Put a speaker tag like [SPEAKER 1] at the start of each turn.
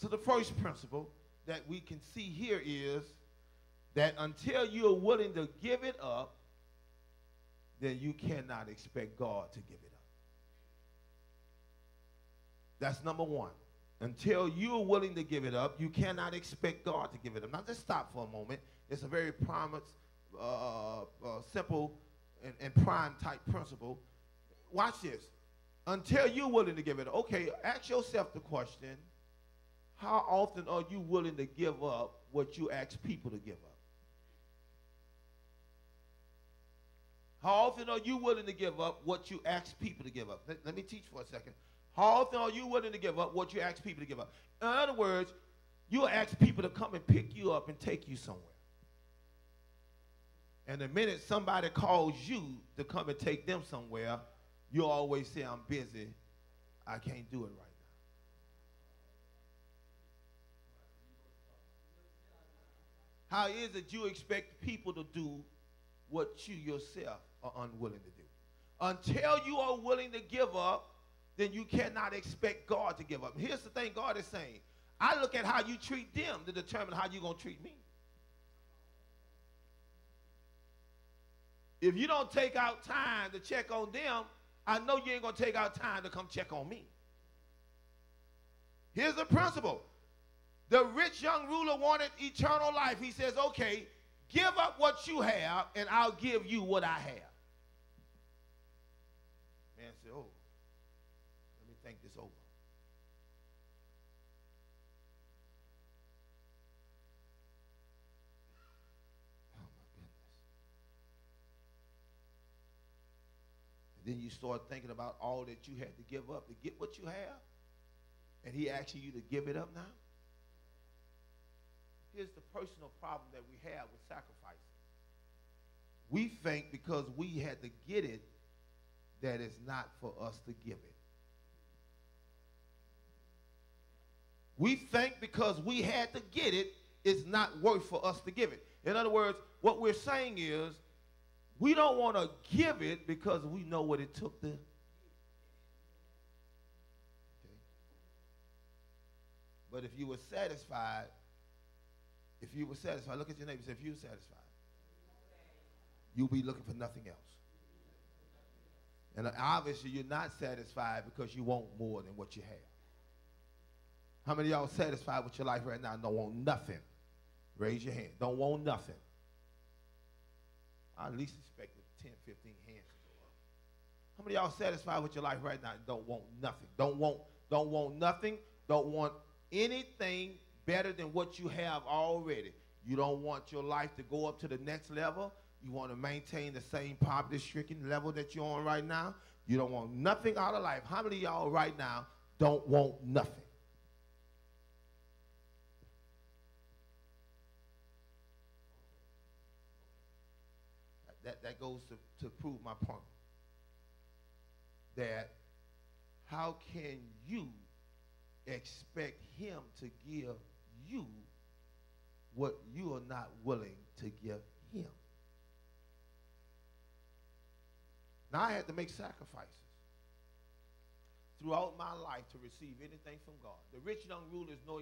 [SPEAKER 1] So the first principle that we can see here is that until you're willing to give it up, then you cannot expect God to give it up. That's number one. Until you're willing to give it up, you cannot expect God to give it up. Now, just stop for a moment. It's a very simple and prime type principle. Watch this. Until you're willing to give it up, okay, ask yourself the question, how often are you willing to give up what you ask people to give up? How often are you willing to give up what you ask people to give up? Let me teach for a second. How often are you willing to give up what you ask people to give up? In other words, you ask people to come and pick you up and take you somewhere. And the minute somebody calls you to come and take them somewhere, you always say, I'm busy. I can't do it right now. How is it you expect people to do what you yourself are unwilling to do? Until you are willing to give up, then you cannot expect God to give up. And here's the thing God is saying. I look at how you treat them to determine how you're going to treat me. If you don't take out time to check on them, I know you ain't going to take out time to come check on me. Here's the principle. The rich young ruler wanted eternal life. He says, okay, give up what you have, and I'll give you what I have. Man said, oh, let me think this over. Oh, my goodness. And then you start thinking about all that you had to give up to get what you have, and he asking you to give it up now. Here's the personal problem that we have with sacrificing. We think because we had to get it, that it's not for us to give it. We think because we had to get it, it's not worth for us to give it. In other words, what we're saying is, we don't want to give it because we know what it took to. Okay. But if you were satisfied, look at your neighbor and say, if you're satisfied, you'll be looking for nothing else. And obviously you're not satisfied because you want more than what you have. How many of y'all satisfied with your life right now and don't want nothing? Raise your hand. Don't want nothing. I at least expected 10, 15 hands to go up. How many of y'all satisfied with your life right now and don't want nothing? Don't want nothing. Don't want anything better than what you have already. You don't want your life to go up to the next level. You want to maintain the same poverty-stricken level that you're on right now. You don't want nothing out of life. How many of y'all right now don't want nothing? That goes to prove my point. That how can you expect him to give you what you are not willing to give him? Now, I had to make sacrifices throughout my life to receive anything from God. The rich young ruler is no